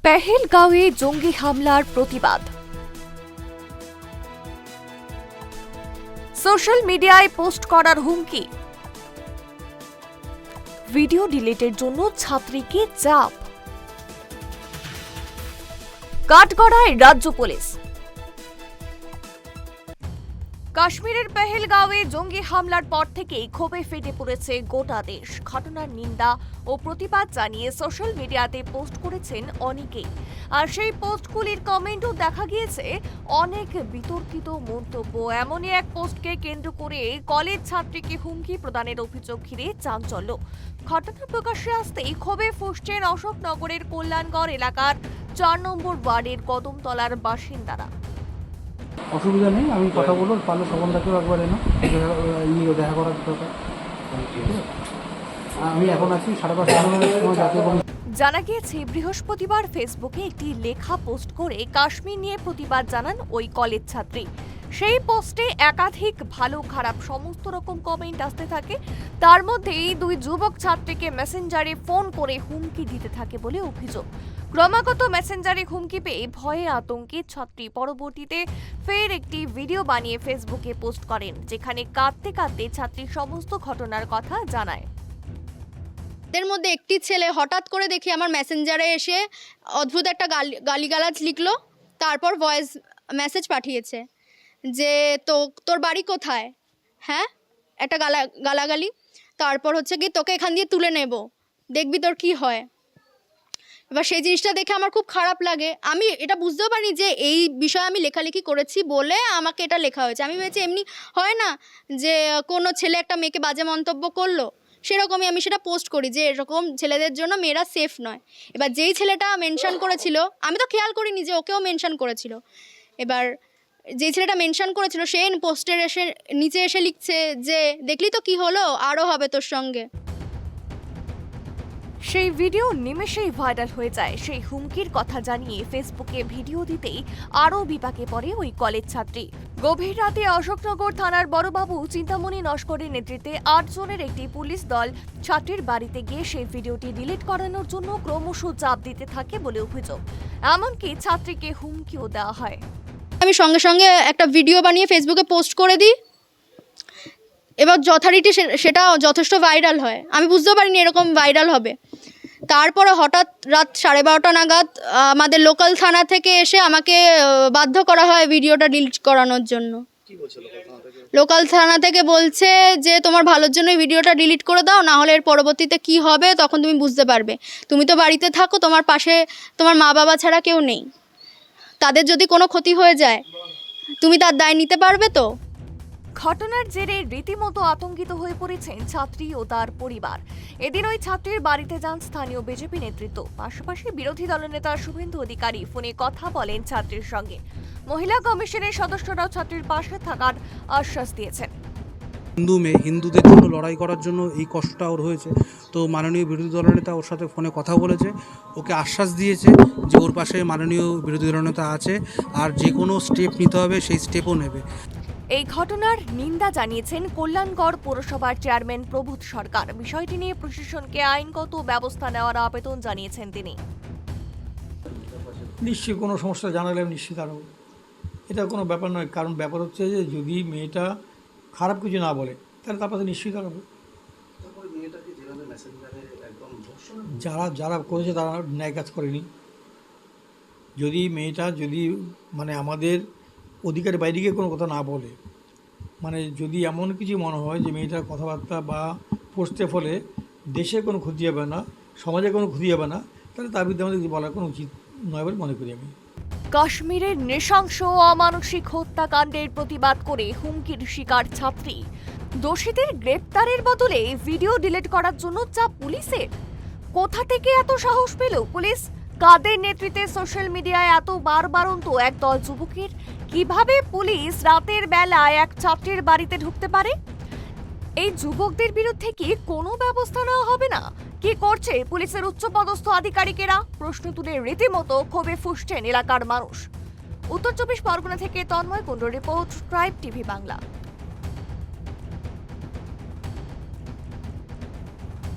পেহেলগাঁওয়ে জঙ্গি হামলার প্রতিবাদ। সোশ্যাল মিডিয়ায় পোস্ট করার হুমকি, ভিডিও ডিলিটের জন্য ছাত্রীকে চাপ, কাঠগড়ায় রাজ্য পুলিশ। কাশ্মীরের পেহেলগাঁওয়ে জঙ্গি হামলার পর থেকেই ক্ষোভে ফেটে পড়েছে গোটা দেশ। ঘটনার নিন্দা ও প্রতিবাদ জানিয়ে সোশ্যাল মিডিয়াতে পোস্ট করেছেন অনেকেই। আর সেই পোস্টগুলির কমেন্টও দেখা গিয়েছে অনেক বিতর্কিত মন্তব্য। এমনই এক পোস্টকে কেন্দ্র করে কলেজ ছাত্রীকে হুমকি প্রদানের অভিযোগ ঘিরে চাঞ্চল্য। ঘটনা প্রকাশ্যে আসতেই ক্ষোভে ফুঁসছেন অশোকনগরের কল্যাণগড় এলাকার ৪ নম্বর ওয়ার্ডের কদমতলার বাসিন্দারা। অসুবিধা নেই, আমি কথা বলবো, পারলে স্বপনদাকেও একবার এনো দেখা করার দরকার। আমি এখন আছি 5:30 সময় জাতীয় কমিশন। জানা গিয়েছে বৃহস্পতিবার ফেসবুকে একটি লেখা পোস্ট করে কাশ্মীর নিয়ে প্রতিবাদ জানান ওই কলেজ ছাত্রী। সেই পোস্টে একাধিক ভালো খারাপ সমস্ত রকম কমেন্ট আসতে থাকে। তার মধ্যেই দুই যুবক ছাত্রীকে মেসেঞ্জারে ফোন করে হুমকি দিতে থাকে বলে অভিযোগ। ক্রমাগত মেসেঞ্জারে হুমকি পেয়ে ভয়ে আতঙ্কে ছাত্রী পরবর্তীতে ফের একটি ভিডিও বানিয়ে ফেসবুকে পোস্ট করেন, যেখানে কাঁদতে কাঁদতে ছাত্রী সমস্ত ঘটনার কথা জানায়। এর মধ্যে একটি ছেলে হঠাৎ করে দেখি আমার মেসেঞ্জারে এসে অদ্ভুত একটা গালিগালাজ লিখলো, তারপর ভয়েস মেসেজ পাঠিয়েছে যে তোর বাড়ি কোথায়, হ্যাঁ একটা গালাগালি, তারপর হচ্ছে কি তোকে এখান দিয়ে তুলে নেব, দেখবি তোর কি হয়। এবার সেই জিনিসটা দেখে আমার খুব খারাপ লাগে। আমি এটা বুঝতেও পারিনি যে এই বিষয়ে আমি লেখালেখি করেছি বলে আমাকে এটা লেখা হয়েছে। আমি ভেবেছি এমনি হয় না যে কোনো ছেলে একটা মেয়েকে বাজে মন্তব্য করলো, সেরকমই আমি সেটা পোস্ট করি যে এরকম ছেলেদের জন্য মেয়েরা সেফ নয়। এবার যেই ছেলেটা মেনশন করেছিল, আমি তো খেয়াল করিনি যে ওকেও মেনশন করেছিল। এবার যেই ছেলেটা মেনশন করেছিল সে পোস্টের নিচে এসে লিখছে যে দেখলি তো কি হলো, আরও হবে তোর সঙ্গে। সেই ভিডিও নিমেষেই ভাইরাল হয়ে যায়। সেই হুমকির কথা জানিয়ে ফেসবুকে ভিডিও দিতেই আরও বিপাকে পড়ে ওই কলেজ ছাত্রী। গভীর রাতে অশোকনগর থানার বড়বাবু চিন্তামণি নস্করের নেতৃত্বে 8 জনের একটি পুলিশ দল ছাত্রীর বাড়িতে গিয়ে সেই ভিডিওটি ডিলিট করানোর জন্য ক্রমশ চাপ দিতে থাকে বলে অভিযোগ। এমনকি ছাত্রীকে হুমকিও দেওয়া হয়। আমি সঙ্গে সঙ্গে একটা ভিডিও বানিয়ে ফেসবুকে পোস্ট করে দিই। এবার যথারীতি সেটা যথেষ্ট ভাইরাল হয়। আমি বুঝতেও পারিনি এরকম ভাইরাল হবে। তারপরে হঠাৎ রাত 12:30 নাগাদ আমাদের লোকাল থানা থেকে এসে আমাকে বাধ্য করা হয় ভিডিওটা ডিলিট করানোর জন্য। লোকাল থানা থেকে বলছে যে তোমার ভালোর জন্য ভিডিওটা ডিলিট করে দাও, না হলে এর পরবর্তীতে কি হবে তখন তুমি বুঝতে পারবে। তুমি তো বাড়িতে থাকো, তোমার পাশে তোমার মা বাবা ছাড়া কেউ নেই, তাদের যদি কোনো ক্ষতি হয়ে যায় তুমি তার দায় নিতে পারবে তো। ঘটনার জেরে রীতিমতো আতঙ্কিত হয়ে পড়েছেন ছাত্রী ও তার পরিবার। এদিন ওই ছাত্রীর বাড়িতে যান স্থানীয় বিজেপি নেতৃত্ব। পাশাপাশি বিরোধী দলনেতা শুভেন্দু অধিকারী ফোনে কথা বলেন ছাত্রীর সঙ্গে। মহিলা কমিশনের সদস্যরাও ছাত্রীর পাশে থাকার আশ্বাস দিয়েছেন। হিন্দুদের জন্য লড়াই করার জন্য এই কষ্টটা ওর হয়েছে, তো মাননীয় বিরোধী দলনেতা ওর সাথে ফোনে কথা বলেছে, ওকে আশ্বাস দিয়েছে যে ওর পাশে মাননীয় বিরোধী দলনেতা আছে, আর যে কোনো স্টেপ নিতে হবে সেই স্টেপও নেবে। এই ঘটনার নিন্দা জানিয়েছেন কল্যাণগড় পৌরসভার চেয়ারম্যান প্রবোধ সরকার। বিষয়টি নিয়ে প্রশাসনকে আইনগত ব্যবস্থা নেওয়ার আবেদন জানিয়েছেন তিনি। নিশ্চয়ই কোনো সমস্যা জানালে আমি নিশ্চিত আনব, এটা কোনো ব্যাপার নয়। কারণ ব্যাপার হচ্ছে যে যদি মেয়েটা খারাপ কিছু না বলে তাহলে তার পাশে নিশ্চিত আনব। যারা করেছে তারা ন্যায় কাজ করেনি। যদি মেয়েটা মানে আমাদের অধিকারের বাইরে গিয়ে কোনো কথা না বলে, মানে যদি এমন কিছু মনে হয় যে মেয়েটার কথাবার্তা বা পোস্টের ফলে দেশে কোনো ক্ষতি হবে না, সমাজে কোনো ক্ষতি হবে না, তাহলে তার বিরুদ্ধে আমাদের বলার কোনো উচিত নয় বলে মনে করি আমি। কাশ্মীরের নৃশংস অমানসিক হত্যাকাণ্ডের প্রতিবাদ করে হুমকির শিকার ছাত্রী। দোষীদের গ্রেপ্তারের বদলে ভিডিও ডিলিট করার জন্য চাপ পুলিশের। কোথা থেকে এত সাহস পেল পুলিশ? কাদের নেতৃত্বে সোশ্যাল মিডিয়ায় এত বারবারন্ত একদল যুবকের? কিভাবে পুলিশ রাতের বেলায় এক ছাত্রীর বাড়িতে ঢুকতে পারে? এই যুবকদের বিরুদ্ধে কি কোনো ব্যবস্থা নেওয়া হবে না? কি করছে পুলিশের উচ্চপদস্থ আধিকারিকেরা? প্রশ্ন তুলে রীতিমতো ক্ষোভে ফুঁসছেন এলাকার মানুষ। উত্তর 24 পরগনা থেকে তন্ময় কুণ্ডুর রিপোর্ট, ট্রাইব টিভি বাংলা।